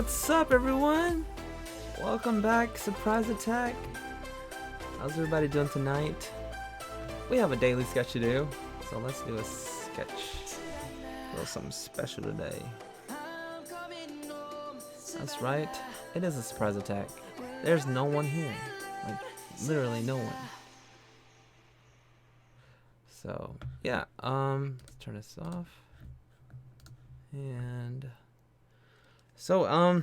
What's up, everyone? Welcome back, Surprise Attack. How's everybody doing tonight? We have a daily sketch to do, so let's do a sketch. A little something special today. That's right, it is a surprise attack. There's no one here, like literally no one. So yeah, let's turn this off. And so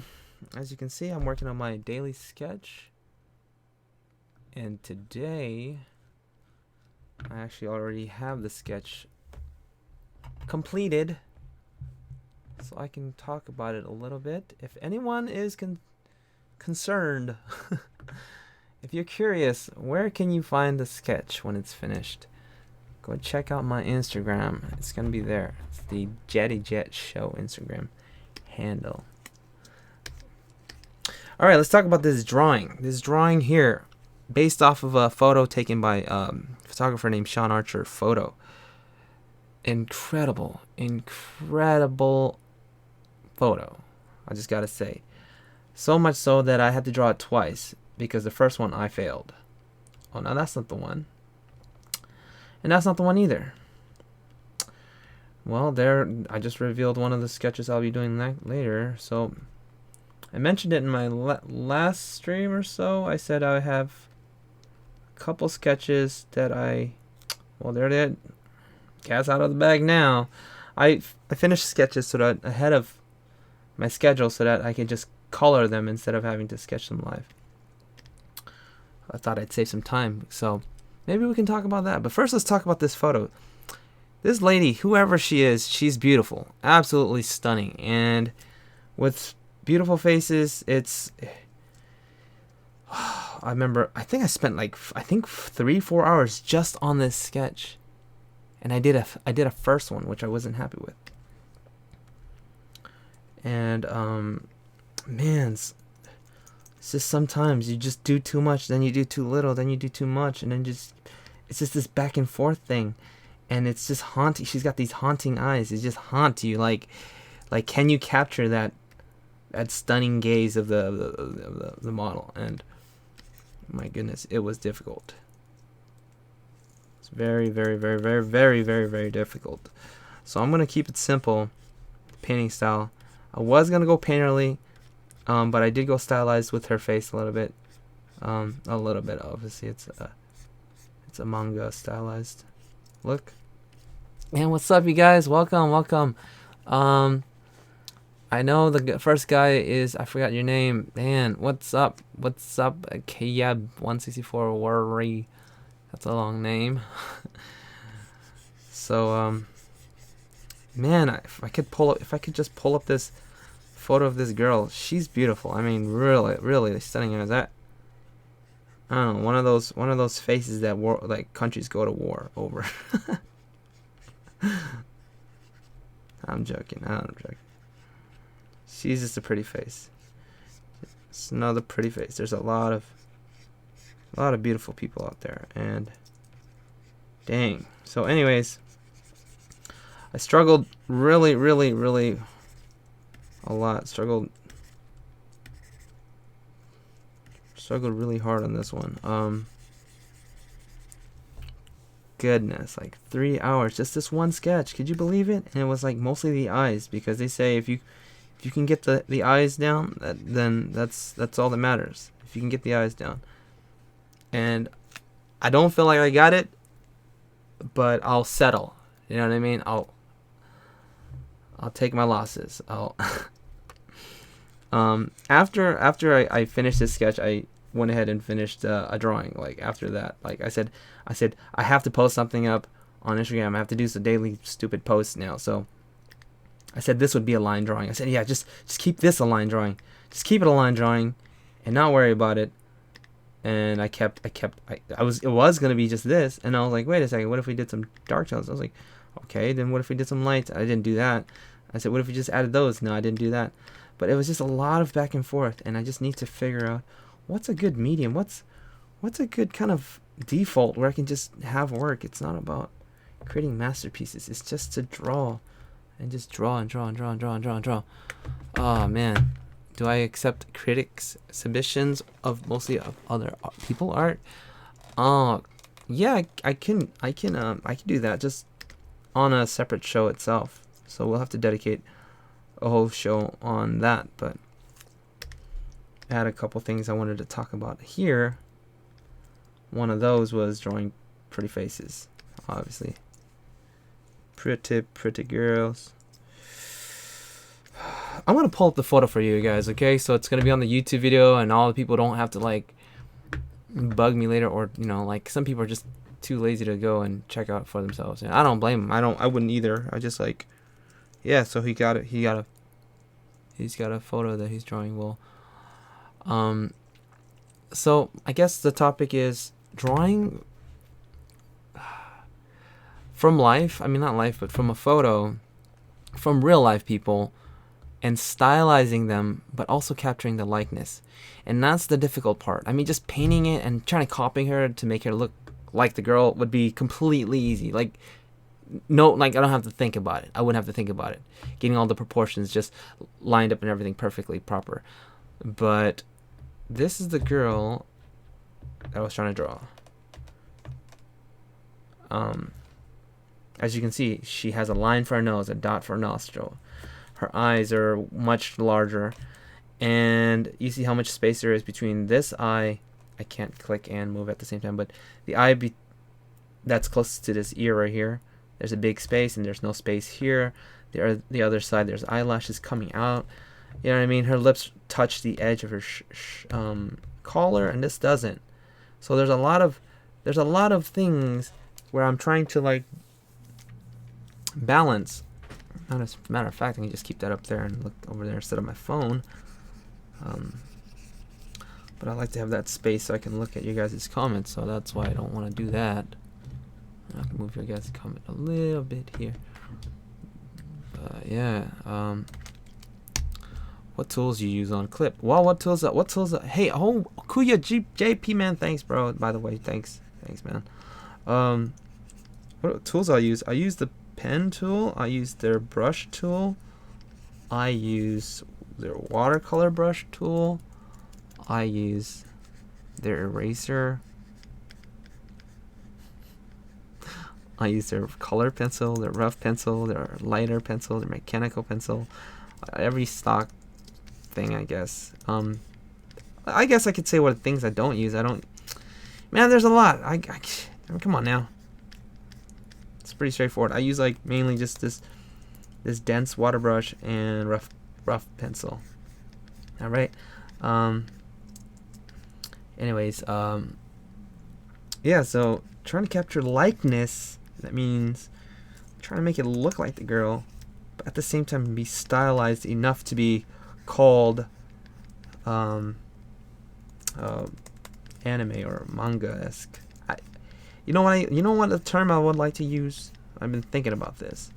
as you can see, I'm working on my daily sketch, and today I actually already have the sketch completed, so I can talk about it a little bit. If anyone is concerned, if you're curious, where can you find the sketch when it's finished? Go check out my Instagram. It's gonna be there. It's the Jetty Jet Show Instagram handle. All right, let's talk about this drawing. This drawing here, based off of a photo taken by a photographer named Sean Archer. Photo. Incredible photo. I just gotta say. So much so that I had to draw it twice because the first one I failed. Oh, no, that's not the one. And that's not the one either. Well, there, I just revealed one of the sketches I'll be doing later. So I mentioned it in my last stream or so. I said I have a couple sketches that well, they're dead. Cat's out of the bag now. I finished sketches so that ahead of my schedule so that I could just color them instead of having to sketch them live. I thought I'd save some time, so maybe we can talk about that. But first, let's talk about this photo. This lady, whoever she is, she's beautiful. Absolutely stunning. And with beautiful faces, it's... I remember, I think I spent like, 3-4 hours just on this sketch. And I did a first one, which I wasn't happy with. And, man, it's just sometimes you just do too much, then you do too little, then you do too much, and then it's just this back and forth thing. And it's just haunting. She's got these haunting eyes. It just haunts you. Like, can you capture that stunning gaze of the model? And my goodness, it was difficult. It's very, very, very, very, very, very, very difficult. So I'm gonna keep it simple, painting style. I was gonna go painterly, but I did go stylized with her face a little bit. Obviously, it's a manga stylized look. And what's up, you guys? Welcome. I know the first guy is, I forgot your name. Man, what's up? Kayab164 Worry. That's a long name. So, man, if I could just pull up this photo of this girl, she's beautiful. I mean, really stunning. Is that? I don't know, one of those faces that like countries go to war over. I'm joking. She's just a pretty face. It's another pretty face. There's a lot of beautiful people out there, and dang. So anyways, I struggled really a lot. Struggled really hard on this one. Goodness, like 3 hours, just this one sketch. Could you believe it? And it was like mostly the eyes, because they say if you can get the eyes down, then that's all that matters. If you can get the eyes down. And I don't feel like I got it, but I'll settle. You know what I mean? I'll take my losses. After I finished this sketch, I went ahead and finished a drawing. Like after that, like I said I have to post something up on Instagram. I have to do some daily stupid posts now. So I said this would be a line drawing. I said, yeah, just keep this a line drawing. Just keep it a line drawing, and not worry about it. And it was gonna be just this, and I was like, wait a second, what if we did some dark tones? I was like, okay, then what if we did some lights? I didn't do that. I said, what if we just added those? No, I didn't do that. But it was just a lot of back and forth, and I just need to figure out what's a good medium, what's a good kind of default where I can just have work. It's not about creating masterpieces. It's just to draw, and just draw and draw and draw and draw and draw and draw. Oh man, Do I accept critics' submissions of mostly of other people art? Yeah, I can do that just on a separate show itself. So we'll have to dedicate a whole show on that. But I had a couple things I wanted to talk about here. One of those was drawing pretty faces, obviously. Pretty girls. I'm gonna pull up the photo for you guys, okay? So it's gonna be on the YouTube video, and all the people don't have to like bug me later, or you know, like some people are just too lazy to go and check out for themselves. And I don't blame them. I wouldn't either. I just like, yeah. So he's got a photo that he's drawing. Well, so I guess the topic is drawing from life. I mean, not life, but from a photo, from real life people, and stylizing them, but also capturing the likeness. And that's the difficult part. I mean, just painting it and trying to copying her to make her look like the girl would be completely easy. Like, no, like I don't have to think about it. I wouldn't have to think about it. Getting all the proportions just lined up and everything perfectly proper. But this is the girl that I was trying to draw. As you can see, she has a line for her nose, a dot for her nostril. Her eyes are much larger, and you see how much space there is between this eye. I can't click and move at the same time, but the eye that's close to this ear right here, there's a big space, and there's no space here. The other side, there's eyelashes coming out. You know what I mean? Her lips touch the edge of her collar, and this doesn't. So there's a lot of things where I'm trying to like balance. As a matter of fact, I can just keep that up there and look over there instead of my phone. But I like to have that space so I can look at you guys' comments, so that's why I don't want to do that. I can move your guys' comment a little bit here. Yeah. What tools you use on Clip? Well, what tools? Hey, oh, Kuya JP man, thanks, bro. By the way, thanks, man. What tools I use? I use the pen tool. I use their brush tool. I use their watercolor brush tool. I use their eraser. I use their color pencil, their rough pencil, their lighter pencil, their mechanical pencil. Every stock thing, I guess. I guess I could say what things I don't use. Man, there's a lot. I mean, come on now. It's pretty straightforward. I use like mainly just this dense water brush and rough pencil. All right. Anyways, yeah. So trying to capture likeness. That means trying to make it look like the girl, but at the same time be stylized enough to be called anime or manga-esque. You know what the term I would like to use? I've been thinking about this.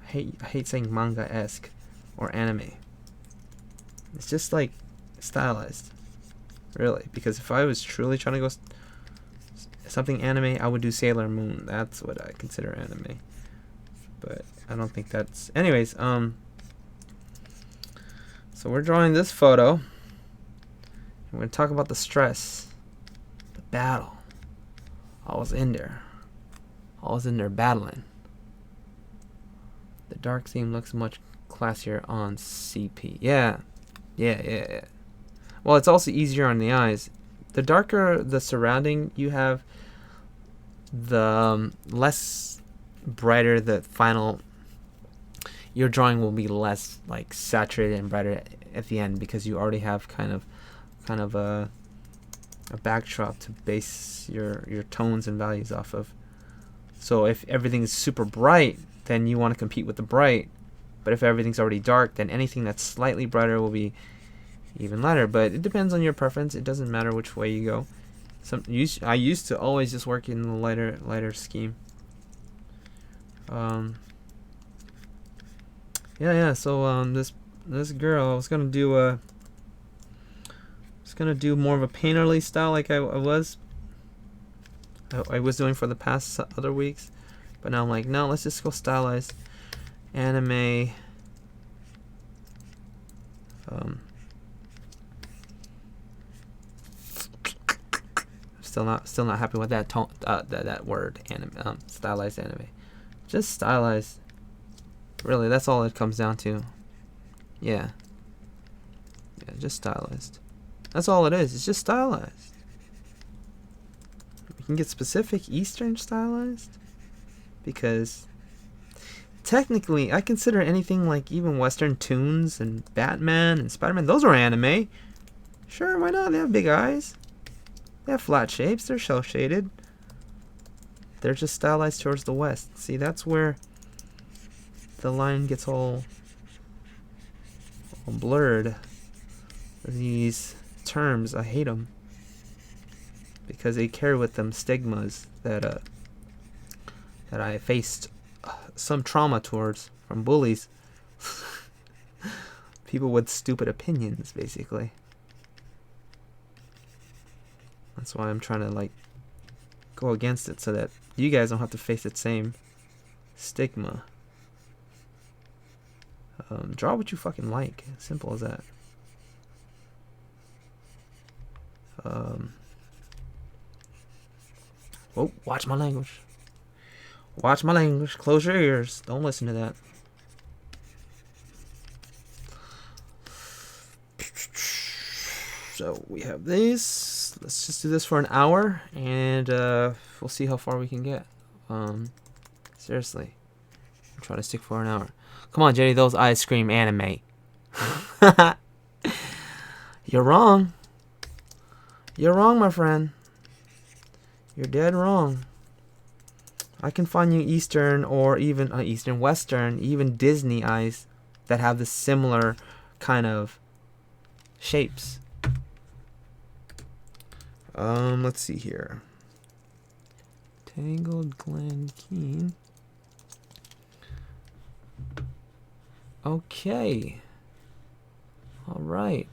I hate saying manga-esque or anime. It's just like stylized, really. Because if I was truly trying to go something anime, I would do Sailor Moon. That's what I consider anime. But I don't think that's. Anyways, so we're drawing this photo. We're gonna talk about the stress, the battle. I was in there battling. The dark theme looks much classier on CP. Yeah. Well, it's also easier on the eyes. The darker the surrounding you have, the less brighter the final. Your drawing will be less like saturated and brighter at the end because you already have kind of a backdrop to base your tones and values off of. So if everything is super bright, then you want to compete with the bright. But if everything's already dark, then anything that's slightly brighter will be even lighter. But it depends on your preference. It doesn't matter which way you go. I used to always just work in the lighter scheme. Yeah. So this girl, I was gonna do more of a painterly style like I was doing for the past other weeks, but now I'm like, no, let's just go stylized anime. still not happy with that tone, that word, anime, stylized anime. Just stylized. Really, that's all it comes down to. Yeah. Yeah, just stylized. That's all it is. It's just stylized. We can get specific Eastern stylized, because technically I consider anything like even Western Toons and Batman and Spider-Man, those are anime. Sure, why not? They have big eyes. They have flat shapes. They're shell shaded. They're just stylized towards the west. See, that's where the line gets all blurred. These terms, I hate them, because they carry with them stigmas that I faced some trauma towards from bullies. People with stupid opinions, basically. That's why I'm trying to like go against it, so that you guys don't have to face that same stigma. Draw what you fucking like. Simple as that. Oh, watch my language. Watch my language. Close your ears. Don't listen to that. So we have these. Let's just do this for an hour, and we'll see how far we can get. Seriously, I'm trying to stick for an hour. Come on, Jenny. Those eyes scream anime. You're wrong. You're wrong, my friend. You're dead wrong. I can find you Eastern, or even Eastern, Western, even Disney eyes that have the similar kind of shapes. Let's see here. Tangled Glen Keane. Okay. All right.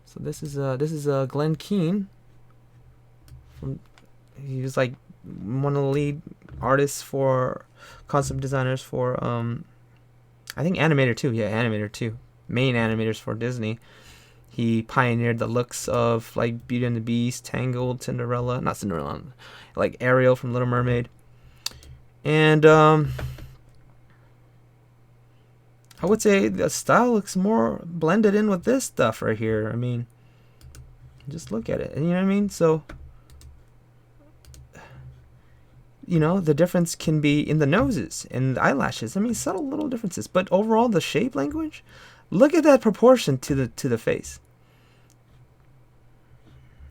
So this is Glen Keane. He was like one of the lead artists for concept designers for I think animator too. Yeah, animator too. Main animators for Disney. He pioneered the looks of like Beauty and the Beast, Tangled, Cinderella, not Cinderella, like Ariel from Little Mermaid. And I would say the style looks more blended in with this stuff right here. I mean, just look at it. You know what I mean? So, you know, the difference can be in the noses and the eyelashes. I mean, subtle little differences. But overall, the shape language, look at that proportion to the face.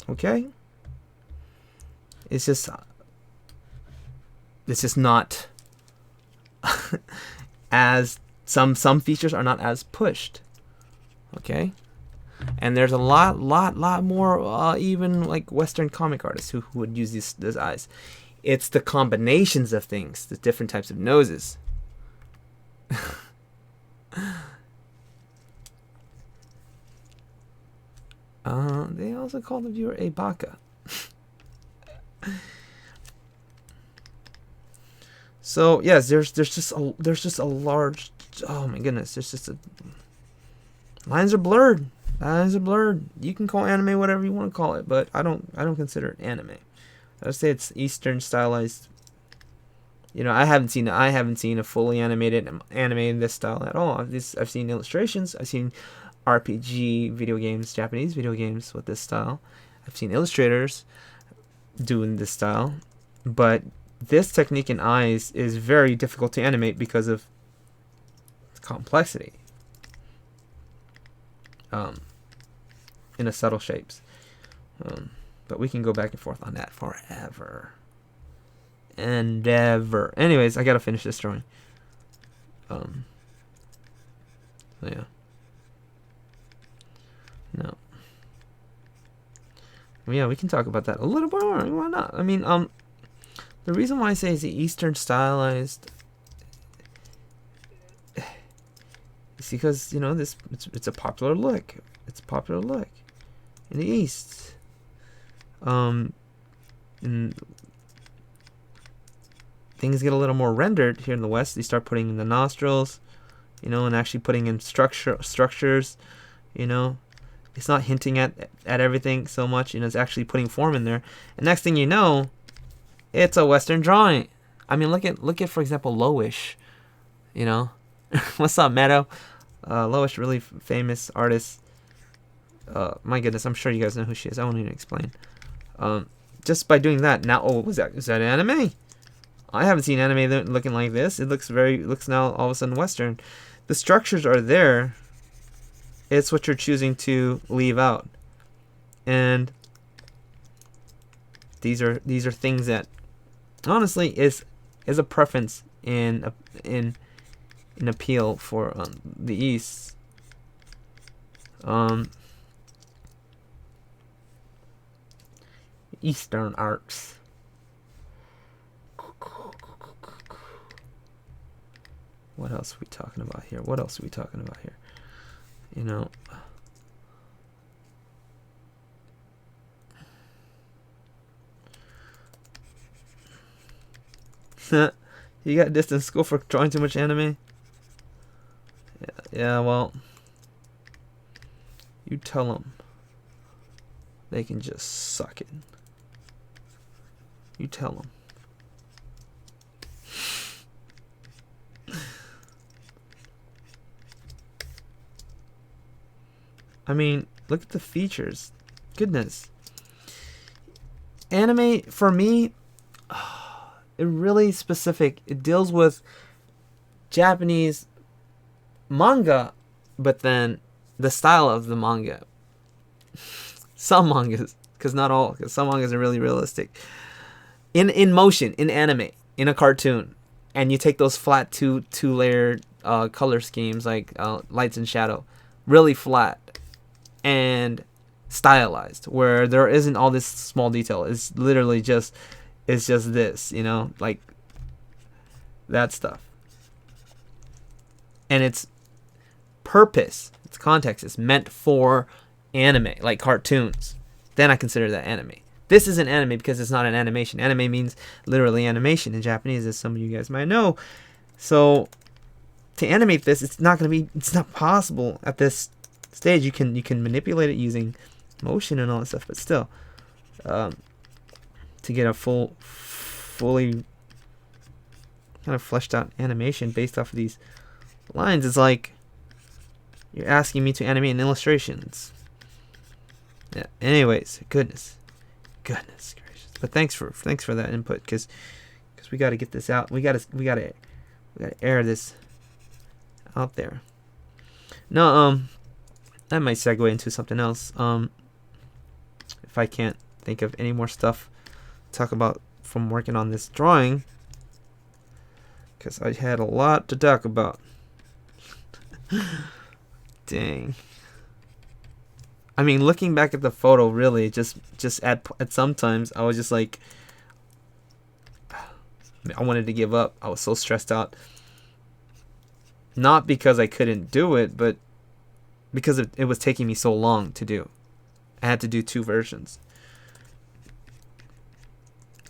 Okay? It's just not as some features are not as pushed. Okay? And there's a lot more even like Western comic artists who would use these eyes. It's the combinations of things, the different types of noses. They also call the viewer a baka. So yes, there's just a large. Oh my goodness, there's just a. Lines are blurred. Lines are blurred. You can call anime whatever you want to call it, but I don't consider it anime. I would say it's Eastern stylized. You know, I haven't seen a fully animated anime in this style at all. I've seen illustrations. I've seen RPG video games, Japanese video games with this style. I've seen illustrators doing this style, but this technique in eyes is very difficult to animate because of complexity in the subtle shapes. But we can go back and forth on that forever and ever. Anyways, I gotta finish this drawing. So yeah. No. Well, yeah, we can talk about that a little bit more. Why not? I mean, the reason why I say it's the Eastern stylized is because, you know, it's a popular look. It's a popular look in the East. And things get a little more rendered here in the West. They start putting in the nostrils, you know, and actually putting in structures, you know, It's not hinting at everything so much. You know, it's actually putting form in there. And next thing you know, it's a Western drawing. I mean, look at for example, Lowish. You know, what's up, Meadow? Lowish, really famous artist. My goodness, I'm sure you guys know who she is. I won't even explain. Just by doing that, now, oh, is that anime? I haven't seen anime looking like this. It looks now all of a sudden Western. The structures are there. It's what you're choosing to leave out, and these are things that honestly is a preference in appeal for the East. Eastern arts. What else are we talking about here? You know, you got distance school for drawing too much anime? Yeah, well, you tell them they can just suck it. You tell them. I mean, look at the features. Goodness. Anime, for me, it really specific. It deals with Japanese manga, but then the style of the manga. Some mangas, because not all, because some mangas are really realistic. In motion, in anime, in a cartoon, and you take those flat two layered color schemes like lights and shadow, really flat and stylized, where there isn't all this small detail. It's literally just this, you know, like that stuff. And its purpose, its context is meant for anime, like cartoons. Then I consider that anime. This isn't anime because it's not an animation. Anime means literally animation in Japanese, as some of you guys might know. So to animate this, it's not possible at this stage. You can manipulate it using motion and all that stuff, but still, to get a fully kind of fleshed out animation based off of these lines, is like you're asking me to animate an illustration. Yeah. Anyways, goodness gracious. But thanks for that input, because we got to get this out. We got to air this out there. No, that might segue into something else. If I can't think of any more stuff to talk about from working on this drawing, because I had a lot to talk about. Dang. I mean, looking back at the photo, really, just at sometimes I was just like, I wanted to give up. I was so stressed out. Not because I couldn't do it, but because it was taking me so long to do. I had to do 2 versions.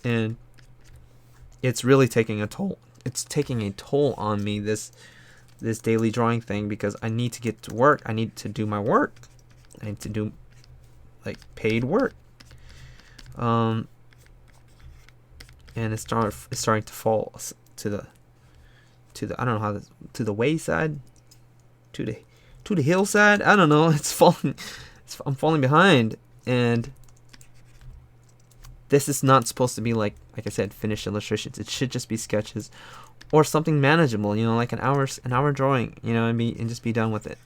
And it's really taking a toll. It's taking a toll on me, this daily drawing thing, because I need to get to work. I need to do my work. I need to do like paid work. And it's starting to fall to the I don't know how to the wayside, to the hillside. I don't know. It's falling. I'm falling behind, and this is not supposed to be like I said, finished illustrations. It should just be sketches or something manageable. You know, like an hour drawing. You know, and just be done with it.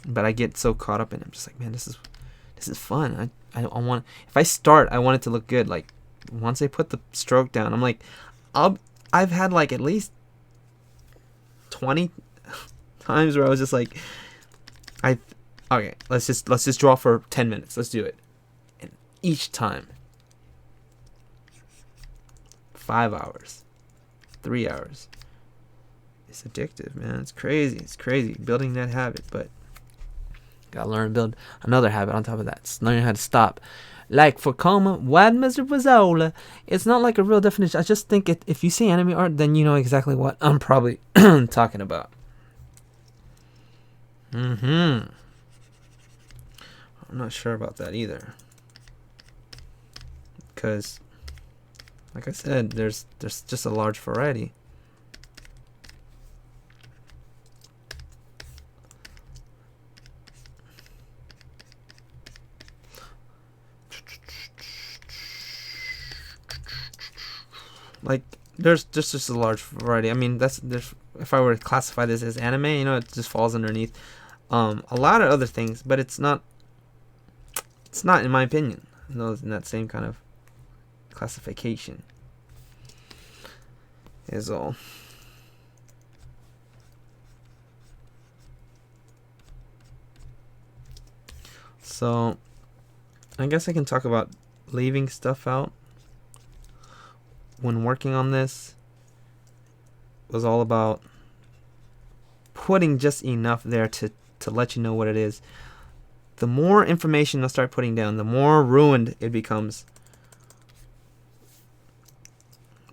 But I get so caught up in it. I'm just like, man, this is fun. I want, if I start, I want it to look good. Like once I put the stroke down, I'm like, I've had like at least 20 times where I was just like, okay, let's just draw for 10 minutes. Let's do it. And each time, 5 hours, 3 hours. It's addictive, man. It's crazy building that habit, but gotta learn to build another habit on top of that. It's learning how to stop. Like for Coma, Wad Mr. Wazola, it's not like a real definition. I just think if you see anime art, then you know exactly what I'm probably talking about. I'm not sure about that either, because like I said, there's just a large variety. Like there's just a large variety. I mean, there's if I were to classify this as anime, you know, it just falls underneath a lot of other things, but it's not in my opinion, in that same kind of classification is all. So I guess I can talk about leaving stuff out. When working on this, was all about putting just enough there to let you know what it is. The more information I start putting down, the more ruined it becomes.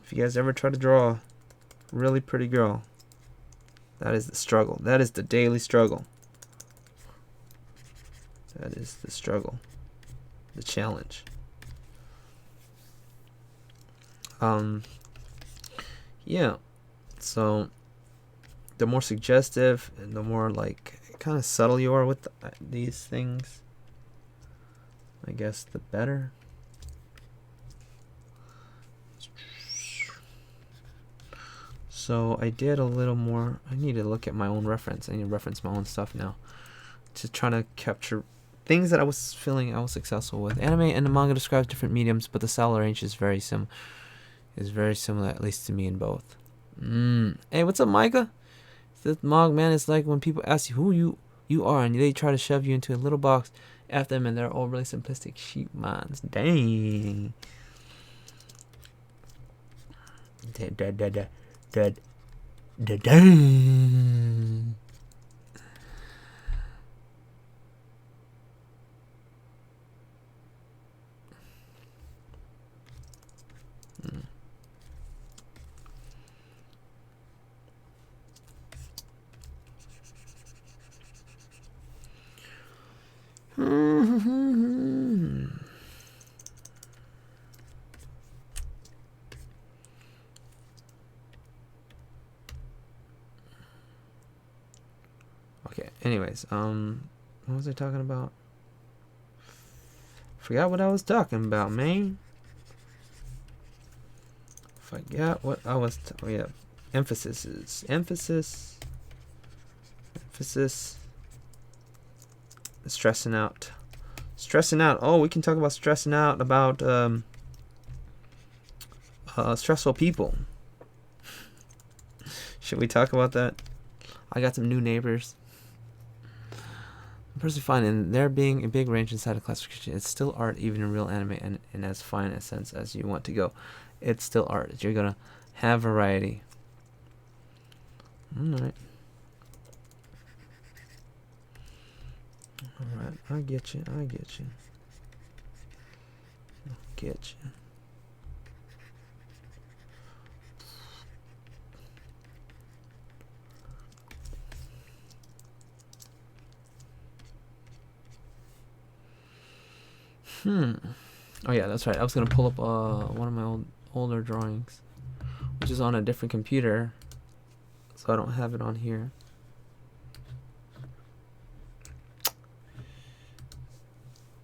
If you guys ever try to draw a really pretty girl, that is the struggle. That is the daily struggle. That is the struggle. The challenge. Yeah. So the more suggestive and the more like kind of subtle you are with these things, I guess the better. So I did a little more. I need to look at my own reference. I need to reference my own stuff now to try to capture things that I was feeling I was successful with. Anime and the manga describes different mediums, but the style range is very similar, at least to me in both. Hey, what's up, Micah? This Mog, man, it's like when people ask you who you are and they try to shove you into a little box after them, and they're all really simplistic sheep minds. Dang. Dang. Okay, anyways, what was I talking about? Forgot what I was talking about, man. Forgot what I was oh yeah. Emphasis. Stressing out. Oh, we can talk about stressing out about stressful people. Should we talk about that? I got some new neighbors. I'm personally finding there being a big range inside of classification. It's still art, even in real anime, and as fine a sense as you want to go. It's still art. You're gonna have variety. Alright. I get you. Oh yeah, that's right. I was gonna pull up one of my older drawings, which is on a different computer, so I don't have it on here.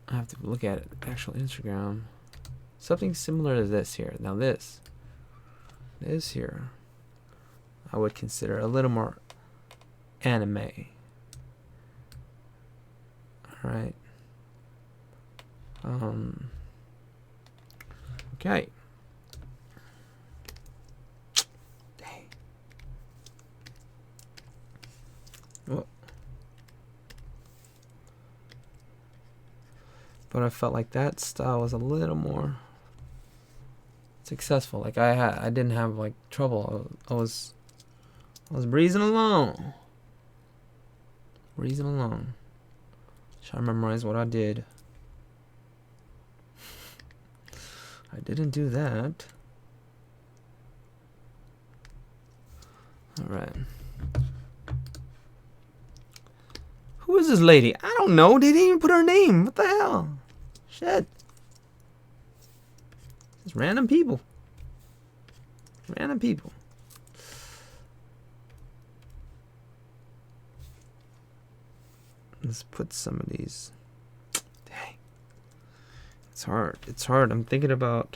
I have to look at it. Actual Instagram. Something similar to this here. Now this here, I would consider a little more anime. Alright. Okay. Dang. Whoa. But I felt like that style was a little more successful. Like I didn't have like trouble. I was breezing along. Trying to memorize what I did. I didn't do that. Alright. Who is this lady? I don't know. They didn't even put her name. What the hell? Shit. Just random people. Random people. Let's put some of these. Dang. It's hard. It's hard. I'm thinking about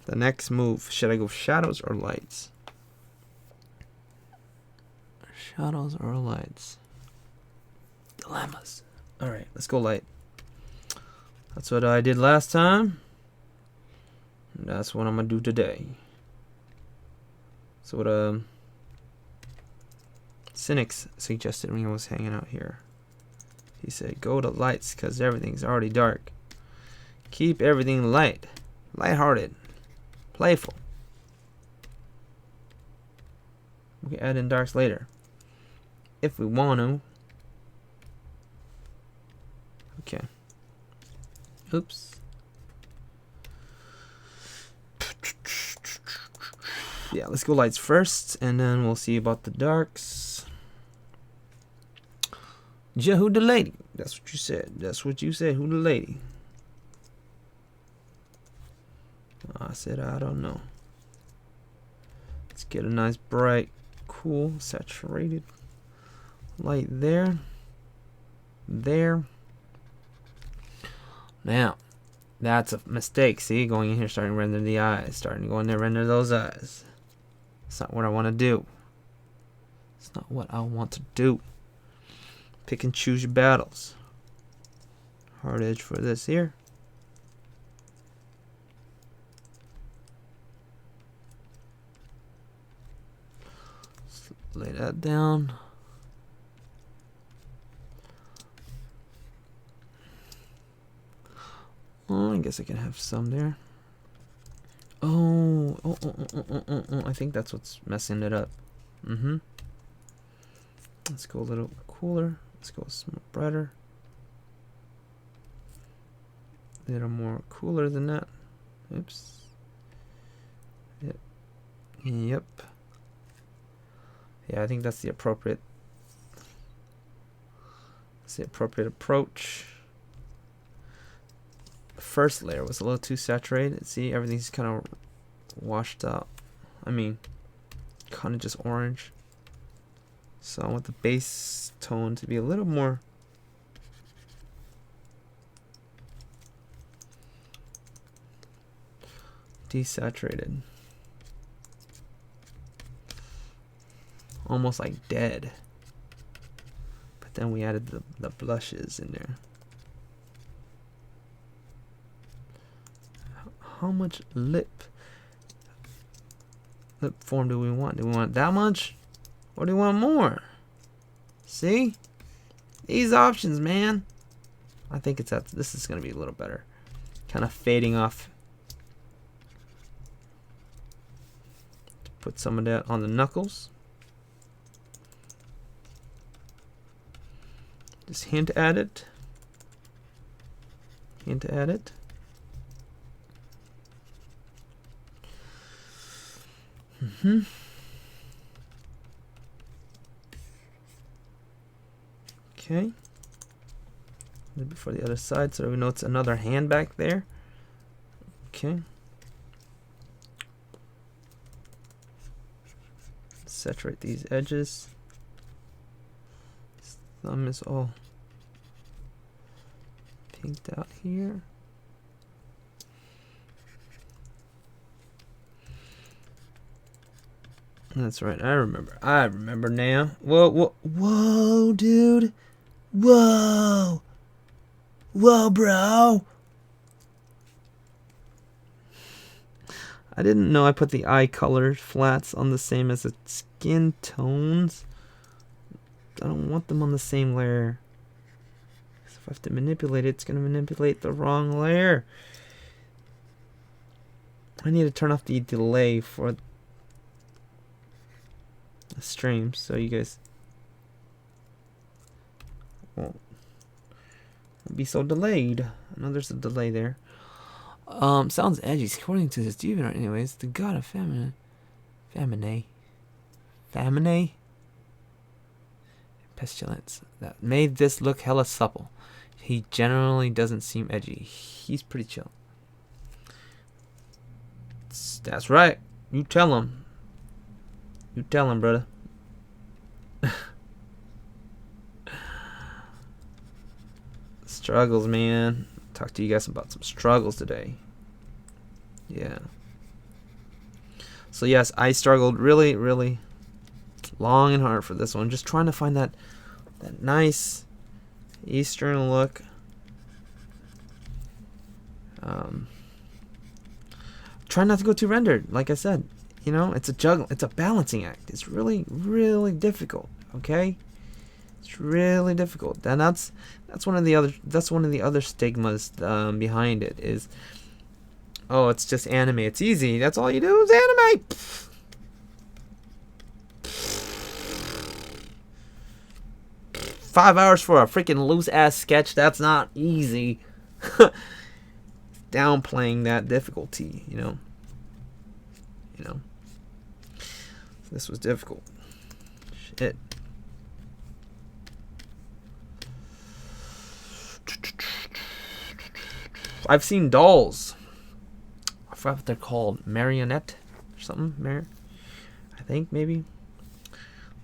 the next move. Should I go shadows or lights? Shadows or lights? Dilemmas. Alright, let's go light. That's what I did last time. And that's what I'm gonna do today. So what Cynics suggested when I was hanging out here. He said go to lights because everything's already dark. Keep everything light. Lighthearted. Playful. We can add in darks later. If we want to. Okay. Oops. Yeah, let's go lights first, and then we'll see about the darks. Yeah, who the lady? That's what you said. That's what you said. Who the lady? I said, I don't know. Let's get a nice, bright, cool, saturated light there. There. Now, that's a mistake. See, going in here, starting to render the eyes. Starting to go in there, render those eyes. It's not what I want to do. It's not what I want to do. Pick and choose your battles. Hard edge for this here. Let's lay that down. Oh, I guess I can have some there. Oh, I think that's what's messing it up. Let's go a little cooler. Let's go some brighter. A little more cooler than that. Oops. Yep. Yep. Yeah, I think that's the appropriate. That's the appropriate approach. First layer was a little too saturated. See, everything's kind of washed out. I mean, kind of just orange. So I want the base tone to be a little more desaturated. Almost like dead. But then we added the blushes in there. How much lip form do we want? Do we want that much? Or do we want more? See? These options, man. I think it's that. This is going to be a little better. Kind of fading off. Put some of that on the knuckles. Just hint at it. Hint at it. Okay. Maybe for the other side, so we know it's another hand back there. Okay. Saturate these edges. This thumb is all pinked out here. That's right. I remember. I remember now. Whoa, dude. Whoa, bro. I didn't know I put the eye color flats on the same as the skin tones. I don't want them on the same layer. If I have to manipulate it, it's going to manipulate the wrong layer. I need to turn off the delay for the stream so you guys won't be so delayed. I know there's a delay there. Sounds edgy. According to this deviant, anyways, the god of famine, Pestilence. That made this look hella supple. He generally doesn't seem edgy. He's pretty chill. That's right. You tell him. You tell him, brother. Struggles, man. Talk to you guys about some struggles today. Yeah. So yes, I struggled really, really long and hard for this one. Just trying to find that nice Eastern look. Try not to go too rendered. Like I said, you know, it's a balancing act. It's really, really difficult. Okay, it's really difficult. And that's one of the other stigmas behind it is, oh, it's just anime. It's easy. That's all you do is anime. 5 hours for a freaking loose ass sketch. That's not easy. Downplaying that difficulty, you know. This was difficult. Shit. I've seen dolls. I forgot what they're called. Marionette or something. I think maybe.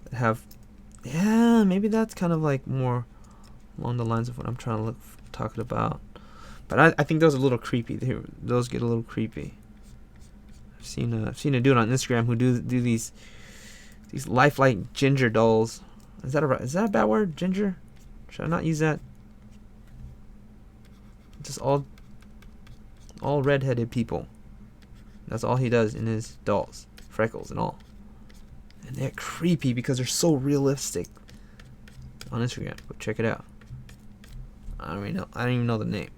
That have. Yeah, maybe that's kind of like more along the lines of what I'm trying to talking about. But I think those are a little creepy. Those get a little creepy. I've seen a dude on Instagram who do these lifelike ginger dolls. Is that a bad word? Ginger? Should I not use that? Just all redheaded people. That's all he does in his dolls. Freckles and all. And they're creepy because they're so realistic. On Instagram. Go check it out. I don't even know the name.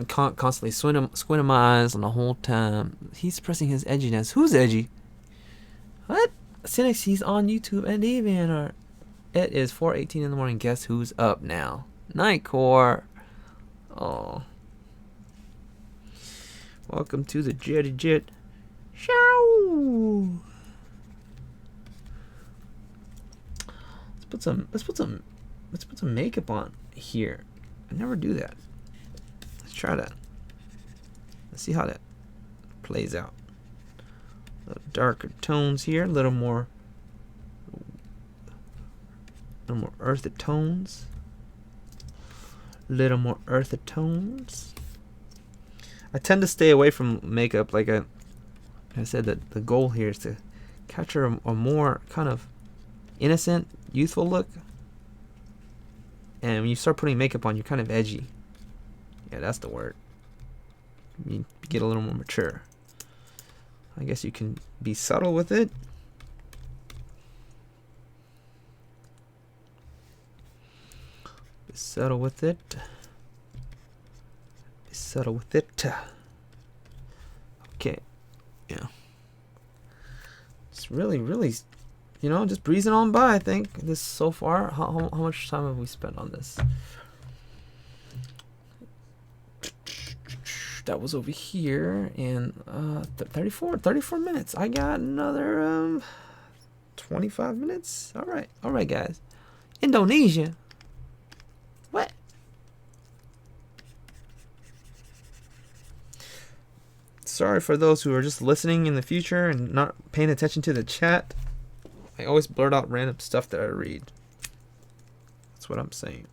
Constantly squinting my eyes on the whole time. He's pressing his edginess. Who's edgy? What? Cynics, he's on YouTube and DeviantArt. It is 4:18 in the morning. Guess who's up now? Nightcore. Oh. Welcome to the Jetty Jet Show. Let's put some makeup on here. I never do that. Let's try that. Let's see how that plays out. A little darker tones here, a little more earthy tones. I tend to stay away from makeup. Like I said, that the goal here is to capture a more kind of innocent, youthful look. And when you start putting makeup on, you're kind of edgy. Yeah, that's the word. You get a little more mature. I guess you can be subtle with it. Be subtle with it. Okay. Yeah. It's really, really, just breezing on by, I think. This so far. How much time have we spent on this? That was over here, and 34 minutes. I got another 25 minutes. All right, guys. Indonesia. What? Sorry for those who are just listening in the future and not paying attention to the chat. I always blurt out random stuff that I read. That's what I'm saying.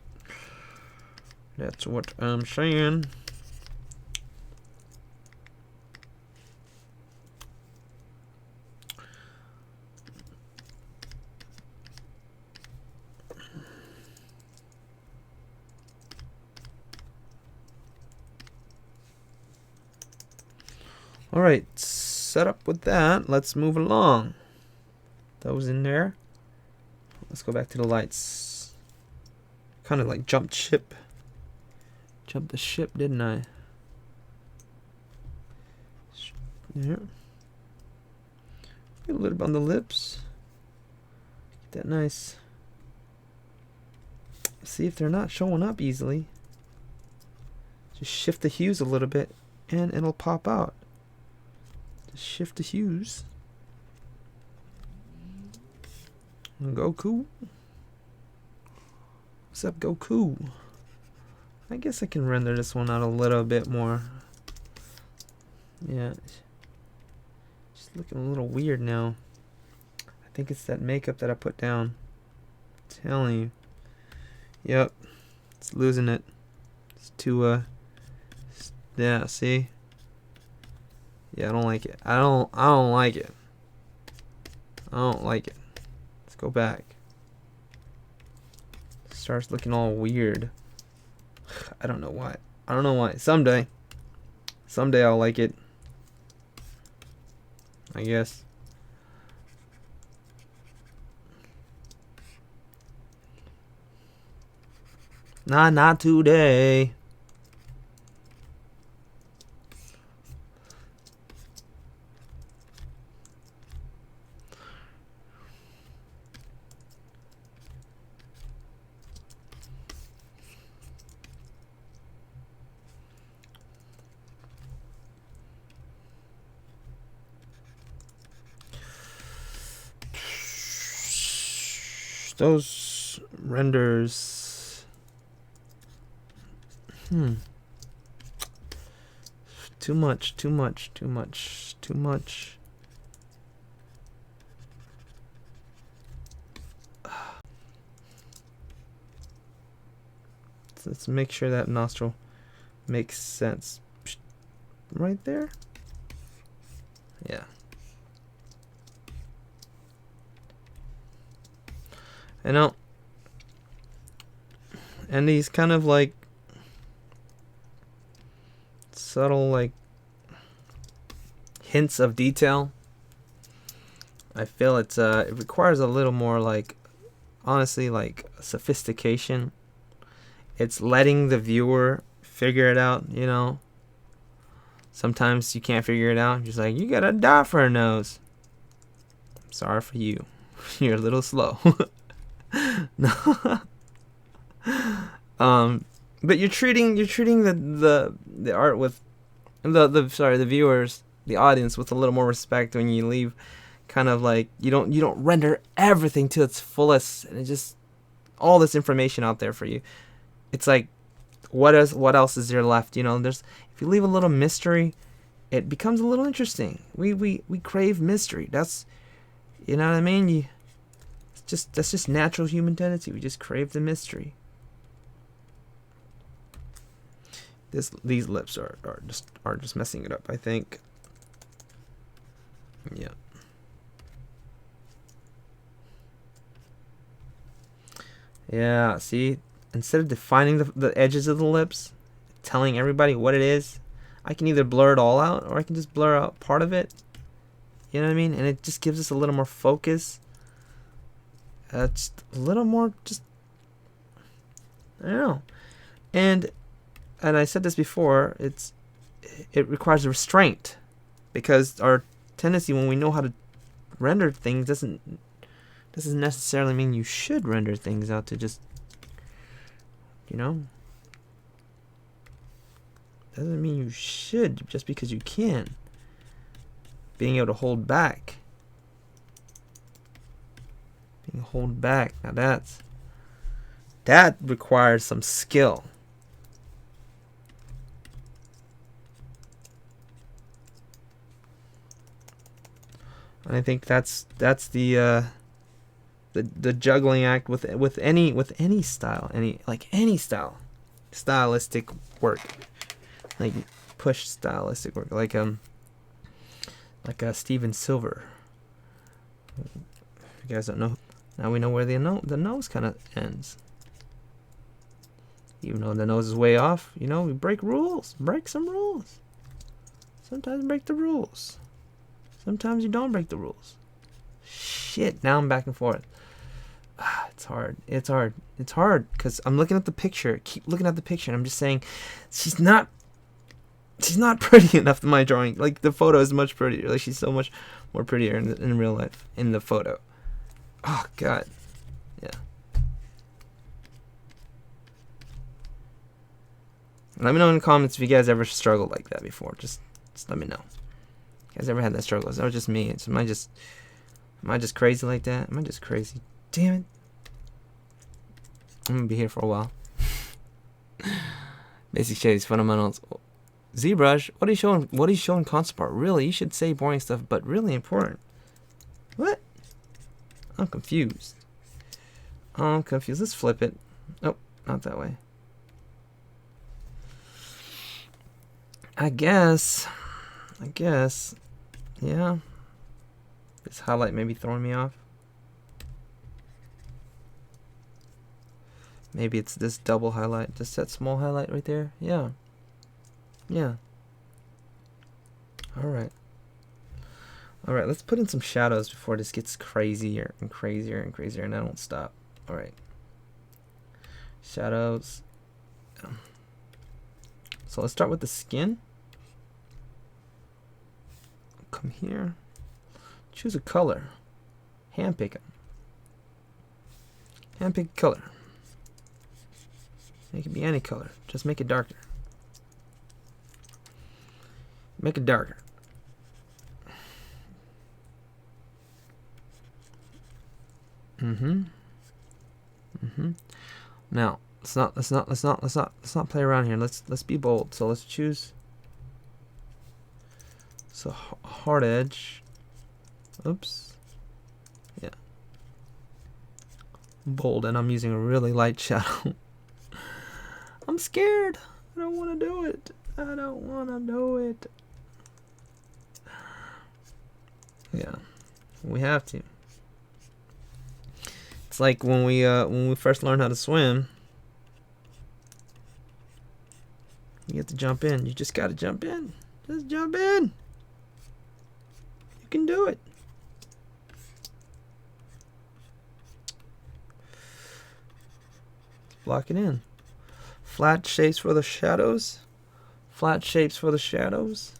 Alright, set up with that. Let's move along. Those in there. Let's go back to the lights. Kind of like jumped ship. Jumped the ship, didn't I? Yeah. Get a little bit on the lips. Get that nice. See if they're not showing up easily. Just shift the hues a little bit and it'll pop out. Just shift the hues. Goku. What's up, Goku? I guess I can render this one out a little bit more. Yeah. Just looking a little weird now. I think it's that makeup that I put down. I'm telling you. Yep. It's losing it. It's too yeah, see? Yeah, I don't like it. I don't like it. I don't like it. Let's go back. Starts looking all weird. I don't know why. I don't know why. Someday I'll like it, I guess. Not today. Those renders. Too much. Let's make sure that nostril makes sense. Right there? Yeah. I know. And these kind of like subtle like hints of detail, I feel it requires a little more like, honestly, like sophistication. It's letting the viewer figure it out, you know. Sometimes you can't figure it out. You're just like, you got a dot for a nose. I'm sorry for you. You're a little slow. No. But you're treating the art with the viewers, the audience, with a little more respect when you leave kind of like you don't render everything to its fullest, and it just all this information out there for you. It's like what else is there left, you know? There's, if you leave a little mystery, it becomes a little interesting. We crave mystery. That's, you know what I mean? That's just natural human tendency. We just crave the mystery. These lips are just messing it up, I think. Yeah. Yeah, see? Instead of defining the edges of the lips, telling everybody what it is, I can either blur it all out or I can just blur out part of it. You know what I mean? And it just gives us a little more focus. Just a little more, just, I don't know. And I said this before, it requires a restraint, because our tendency when we know how to render things doesn't necessarily mean you should render things out to just, you know, doesn't mean you should just because you can. Being able to hold back. Now that requires some skill. And I think that's the juggling act with any style, any stylistic work, like push stylistic work, like Steven Silver. If you guys don't know, now we know where the nose kind of ends. Even though the nose is way off, you know, we break some rules. Sometimes break the rules. Sometimes you don't break the rules. Shit, now I'm back and forth. It's hard because I'm looking at the picture. Keep looking at the picture, and I'm just saying, she's not pretty enough in my drawing. Like, the photo is much prettier. Like, she's so much more prettier in real life, in the photo. Oh, God. Yeah. Let me know in the comments if you guys ever struggled like that before. Just let me know. You guys ever had that struggle? Is that just me? Am I just crazy like that? Am I just crazy? damn it. I'm gonna be here for a while. Basic shades, fundamentals. ZBrush, what are you showing? What are you showing concept art? Really, you should say boring stuff, but really important. What? I'm confused. I'm confused. Let's flip it. Oh, not that way. I guess. Yeah. This highlight may be throwing me off. Maybe it's this double highlight. Just that small highlight right there. Yeah. Yeah. Alright. Alright, let's put in some shadows before this gets crazier and crazier and crazier and I don't stop. Alright. Shadows. So let's start with the skin. Come here. Choose a color. Handpick them. Handpick a color. It can be any color. Just make it darker. Make it darker. Now, let's not play around here. Let's be bold. So let's choose. So hard edge. Oops. Yeah. Bold, and I'm using a really light shadow. I'm scared. I don't want to do it. I don't want to do it. Yeah, we have to. It's like when we first learned how to swim. You get to jump in. You just gotta jump in. Just jump in. You can do it. Block it in. Flat shapes for the shadows. Flat shapes for the shadows.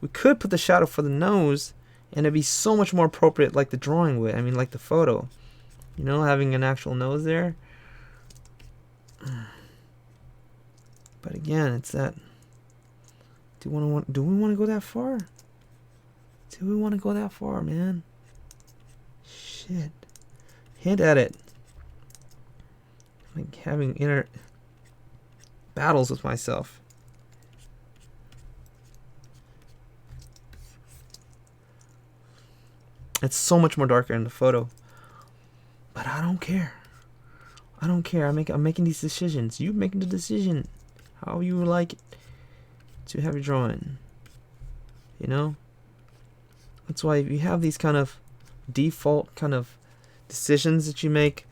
We could put the shadow for the nose, and it'd be so much more appropriate, like the drawing would. I mean, like the photo. You know, having an actual nose there. But again, it's that. Do we want to go that far? Do we want to go that far, man? Shit. Hint at it. Like having inner battles with myself. It's so much more darker in the photo. But I don't care. I don't care. I'm making these decisions. You making the decision how you would like it to have your drawing. You know? That's why if you have these kind of default kind of decisions that you make,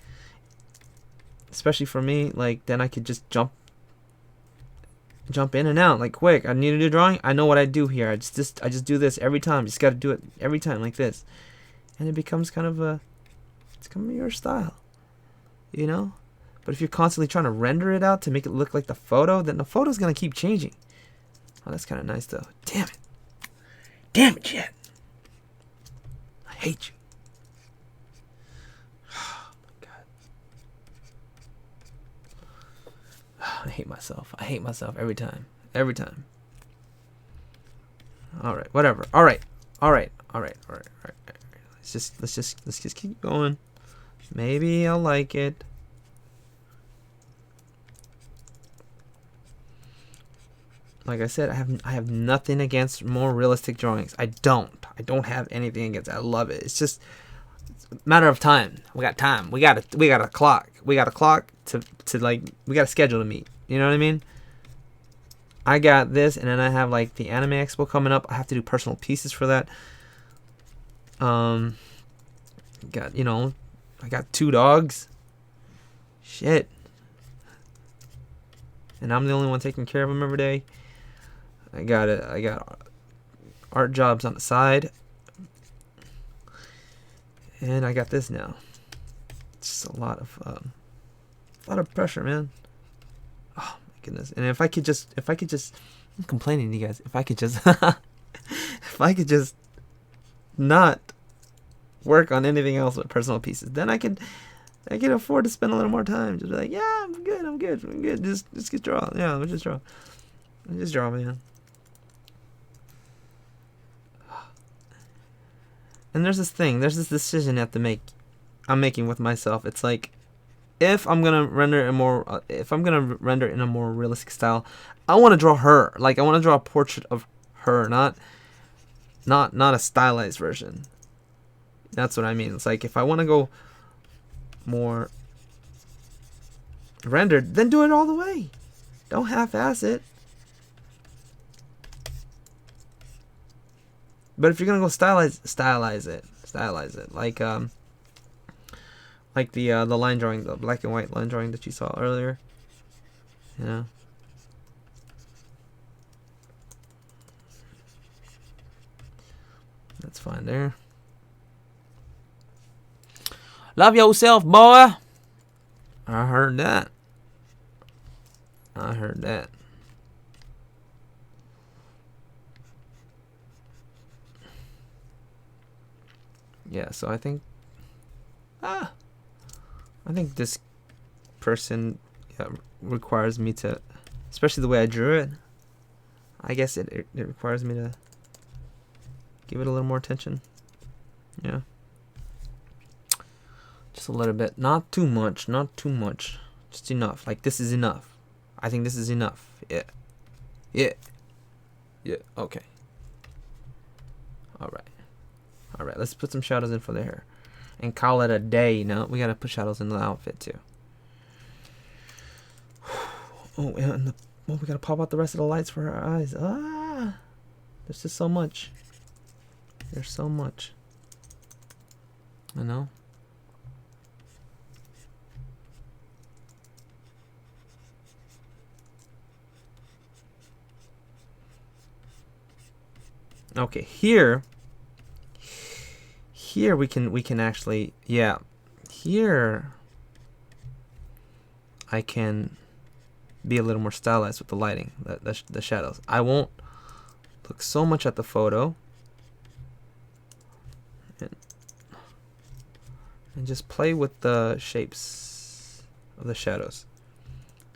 especially for me, like then I could just jump in and out like quick. I need to do drawing. I know what I do here. I just do this every time. Just got to do it every time like this, and it becomes kind of your style, you know. But if you're constantly trying to render it out to make it look like the photo, then the photo's gonna keep changing. Oh, that's kind of nice though. Damn it, Jet. I hate you. Oh my god. I hate myself. I hate myself every time. Every time. All right, whatever. All right. Let's just keep going. Maybe I'll like it. Like I said, I have nothing against more realistic drawings. I don't have anything against it. I love it. It's just a matter of time. We got time. We got a clock. We got a clock to like, we got a schedule to meet. You know what I mean? I got this, and then I have like the Anime Expo coming up. I have to do personal pieces for that. Got, you know, I got 2 dogs. Shit. And I'm the only one taking care of them every day. I got art jobs on the side. And I got this now. It's just a lot of pressure, man. Oh my goodness. And if I could just I'm complaining to you guys. If I could just not work on anything else but personal pieces, then I can afford to spend a little more time. Just be like, yeah, I'm good. Just get draw. Yeah, let's just draw, man. And there's this decision you have to make. I'm making with myself. It's like, if I'm gonna render in a more realistic style, I want to draw her. Like, I want to draw a portrait of her, not a stylized version. That's what I mean. It's like, if I want to go more rendered, then do it all the way. Don't half-ass it. But if you're gonna go stylize it. Like the line drawing, the black and white line drawing that you saw earlier. You know. That's fine there. Love yourself, boy. I heard that. I heard that. Yeah, so I think this person requires me to, especially the way I drew it, I guess it requires me to give it a little more attention. Yeah. Just a little bit. Not too much. Not too much. Just enough. Like, this is enough. I think this is enough. Yeah. Yeah. Yeah. Okay. Alright. Alright, let's put some shadows in for the hair. And call it a day. No, we gotta put shadows in the outfit too. Oh, and we gotta pop out the rest of the lights for her eyes. Ah! There's just so much. There's so much. I know. Okay, here we can actually, yeah, here I can be a little more stylized with the lighting, the shadows. I won't look so much at the photo and just play with the shapes of the shadows.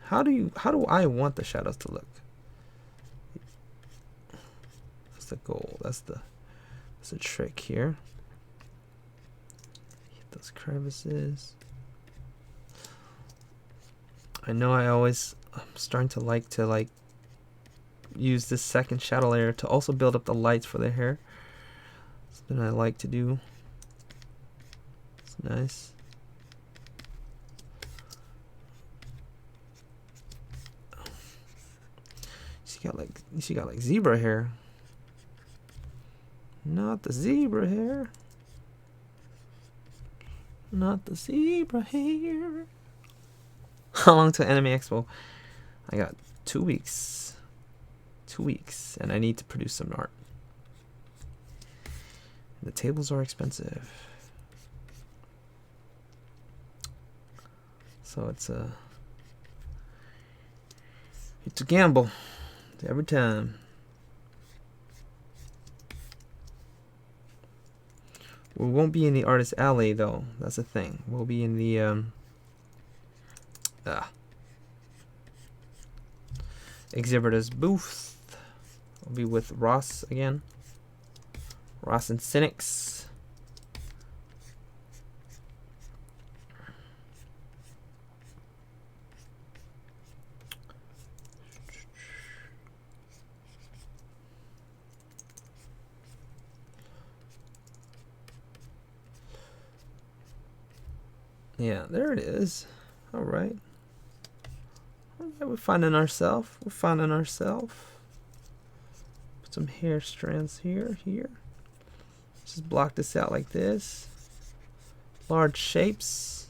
How do I want the shadows to look? That's the goal. That's the trick here. Hit those crevices. I know I'm starting to like use this second shadow layer to also build up the lights for the hair. Something I like to do. It's nice. She got like zebra hair. Not the zebra hair. Not the zebra hair. How long to Anime Expo? I got 2 weeks. 2 weeks, and I need to produce some art. The tables are expensive, so it's a gamble every time. We won't be in the artist alley though. That's the thing. We'll be in the exhibitor's booth. We'll be with Ross again. Ross and Cynics. Yeah, there it is. All right. We're finding ourselves. We're finding ourselves. Put some hair strands here. Just block this out like this. Large shapes.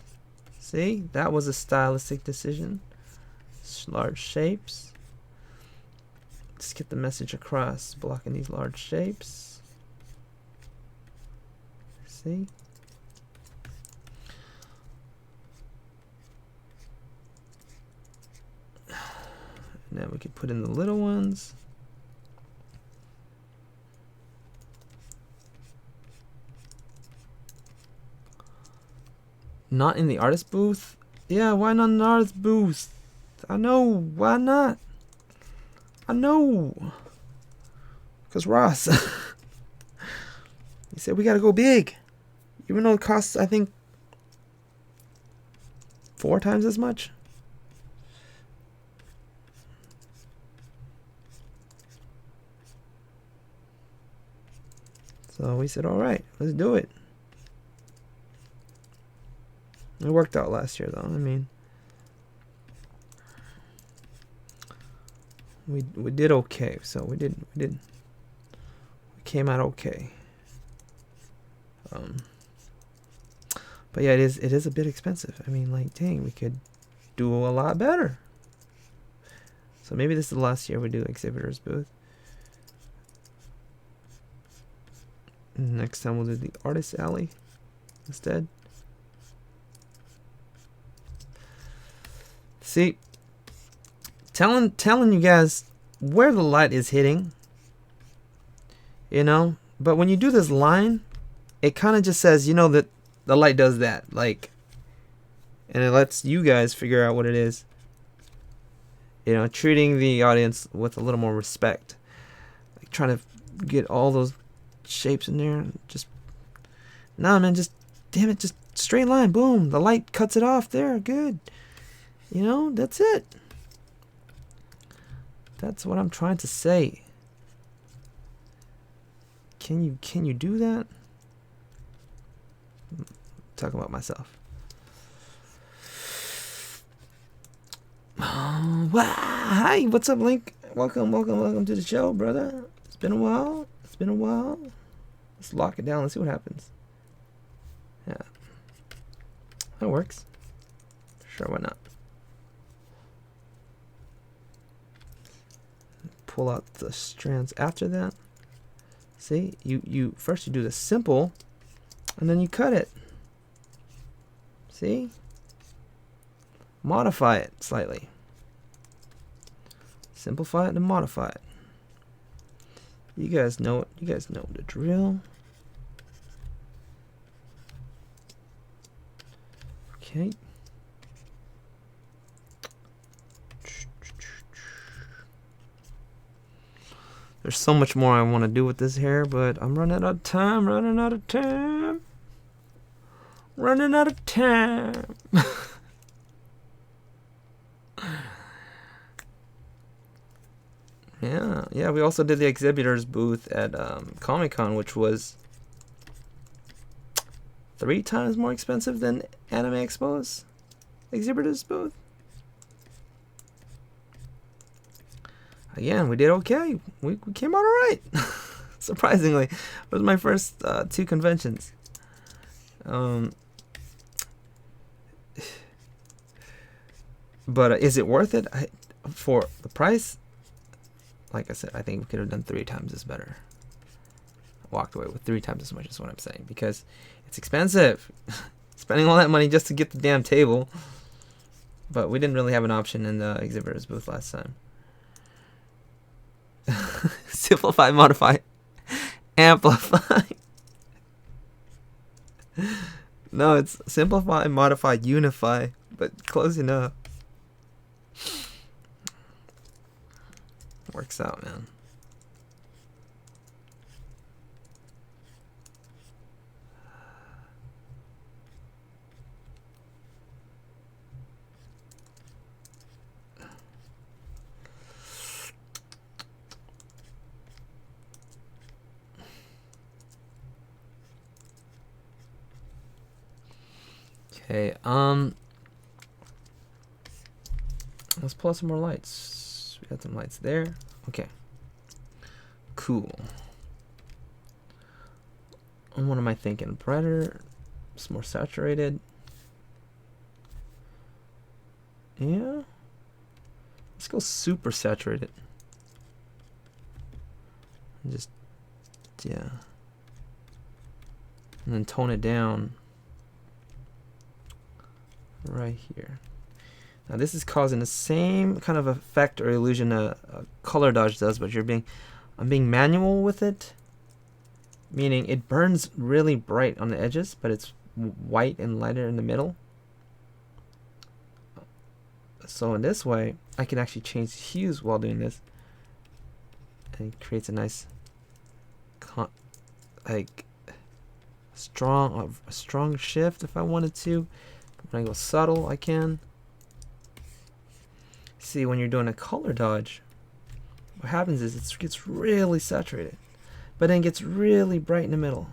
See, that was a stylistic decision. Large shapes. Just get the message across. Blocking these large shapes. See. Now we can put in the little ones. Not in the artist booth? Yeah, why not in the artist booth? I know, why not? I know. Because Ross, he said we gotta go big. Even though it costs, I think, 4 times as much. So we said, all right, let's do it. It worked out last year, though. I mean, we did okay. So we came out okay. But yeah, it is a bit expensive. I mean, like, dang, we could do a lot better. So maybe this is the last year we do exhibitors booth. Next time we'll do the artist alley instead. See, telling you guys where the light is hitting, you know. But when you do this line, it kind of just says, you know, that the light does that, like, and it lets you guys figure out what it is. You know, treating the audience with a little more respect, like trying to get all those shapes in there. Just, nah, man, just, damn it, just straight line, boom, the light cuts it off there, good. You know, that's it. That's what I'm trying to say. Can you do that? Talk about myself. Oh, wow. Hi, what's up, Link? Welcome to the show, brother. It's been a while. Let's lock it down. Let's see what happens. Yeah, that works. Sure, why not? Pull out the strands after that. See, you first you do the simple, and then you cut it. See? Modify it slightly. Simplify it and modify it. You guys know it. You guys know the drill. Okay. There's so much more I want to do with this hair, but I'm running out of time. Yeah, we also did the exhibitors booth at Comic-Con, which was 3 times more expensive than Anime Expo's exhibitors booth. Again, we did okay. We came out alright. Surprisingly, it was my first 2 conventions. But is it worth it? For the price? Like I said, I think we could have done 3 times as better. Walked away with 3 times as much is what I'm saying, because it's expensive. Spending all that money just to get the damn table. But we didn't really have an option in the exhibitors booth last time. Simplify, modify, amplify. No, it's simplify, modify, unify, but close enough. Works out, man. Okay, let's pull out some more lights. We got some lights there. Okay. Cool. And what am I thinking? Brighter, it's more saturated. Yeah. Let's go super saturated. And just, yeah. And then tone it down right here. Now this is causing the same kind of effect or illusion a color dodge does, but I'm being manual with it, meaning it burns really bright on the edges, but it's white and lighter in the middle. So in this way, I can actually change hues while doing this, and it creates a nice, like, a strong shift if I wanted to. When I go subtle, I can. See, when you're doing a color dodge, what happens is it gets really saturated, but then gets really bright in the middle.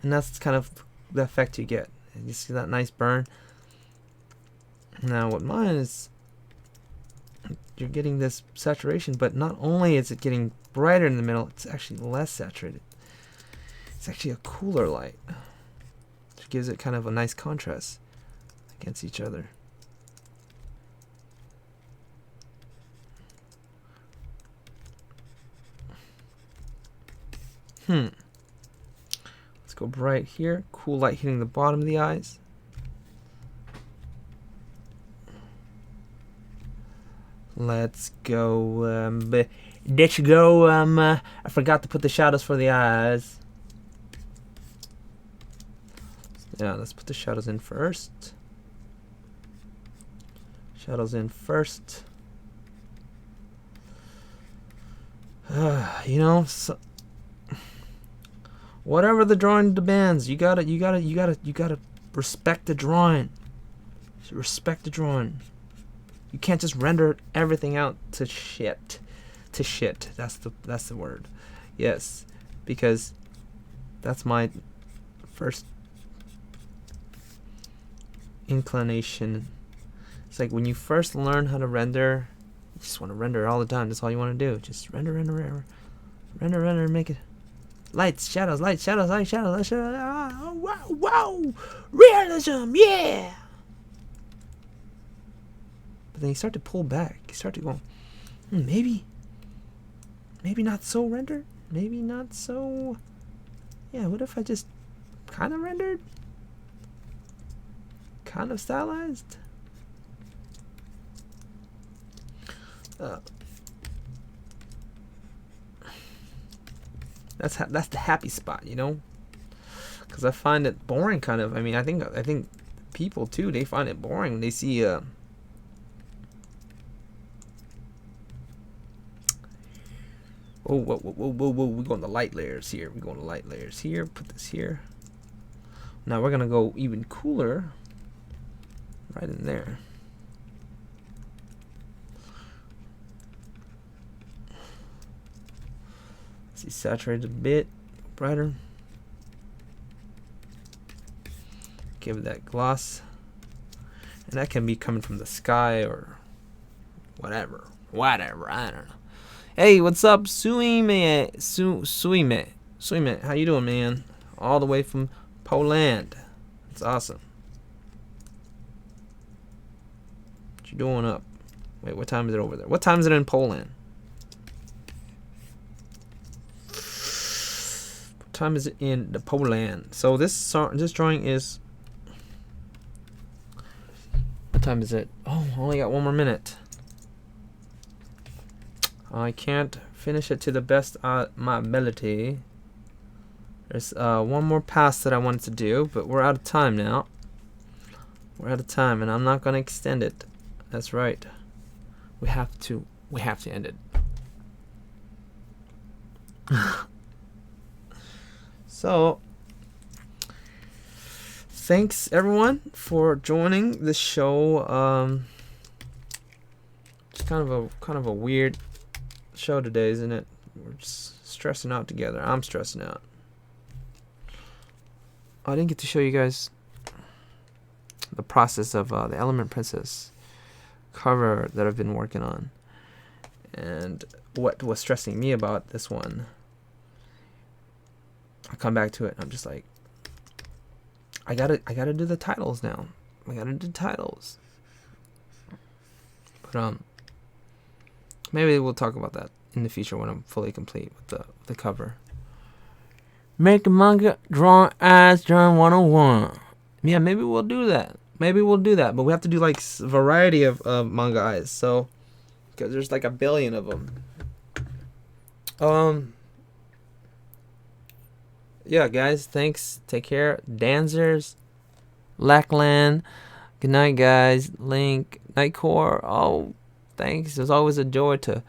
And that's kind of the effect you get. You see that nice burn? Now with mine is, you're getting this saturation, but not only is it getting brighter in the middle, it's actually less saturated. It's actually a cooler light, which gives it kind of a nice contrast against each other. Let's go bright here. Cool light hitting the bottom of the eyes. Let's go. Let's go. I forgot to put the shadows for the eyes. Yeah, let's put the shadows in first. Shadows in first. You know, so, whatever the drawing demands, you gotta respect the drawing. Respect the drawing. You can't just render everything out to shit. To shit. That's the word. Yes, because that's my first inclination. It's like when you first learn how to render, you just want to render all the time. That's all you want to do. Just render, make it. Lights, shadows, lights, shadows, lights, shadows, lights, shadows. Oh, wow, wow, realism, yeah. But then you start to pull back. You start to go, maybe not so rendered. Maybe not so. Yeah, what if I just kind of rendered? Kind of stylized? That's the happy spot, you know? Because I find it boring, kind of. I mean, I think people too, they find it boring when they see whoa, we're going to light layers here. We're going to light layers here. Put this here. Now we're gonna go even cooler right in there. See, saturated a bit brighter. Give it that gloss, and that can be coming from the sky or whatever. I don't know. Hey, what's up, Suime? How you doing, man? All the way from Poland. That's awesome. What you doing up? Wait, what time is it over there? What time is it in Poland? What time is it in the Poland? So this drawing is. What time is it? Oh, I only got one more minute. I can't finish it to the best of my ability. There's one more pass that I wanted to do, but we're out of time now. We're out of time, and I'm not going to extend it. That's right. We have to end it. So, thanks everyone for joining the show. It's kind of a weird show today, isn't it? We're just stressing out together. I'm stressing out. I didn't get to show you guys the process of the Element Princess cover that I've been working on, and what was stressing me about this one. I come back to it and I'm just like, I gotta do the titles now. I gotta do titles. But maybe we'll talk about that in the future when I'm fully complete with the cover. Make a manga drawing eyes drawing 101. Yeah, maybe we'll do that. But we have to do like a variety of manga eyes. So, because there's like 1 billion of them. Yeah, guys, thanks. Take care. Dancers, Lackland. Good night, guys. Link, Nightcore. Oh, thanks. It's always a joy to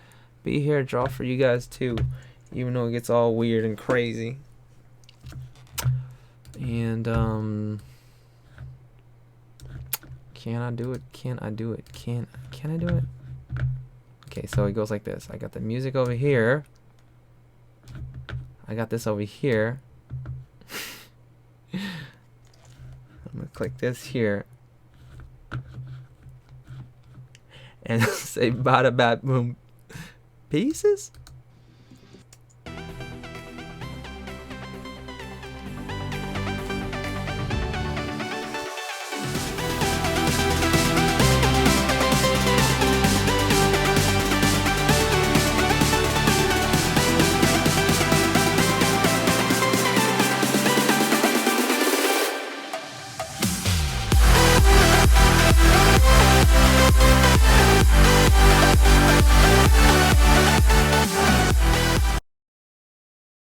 be here, draw for you guys too, even though it gets all weird and crazy. And Can I do it? Can I do it? Can I do it? Okay, so it goes like this. I got the music over here. I got this over here. I'm gonna click this here. And say bada bat boom pieces.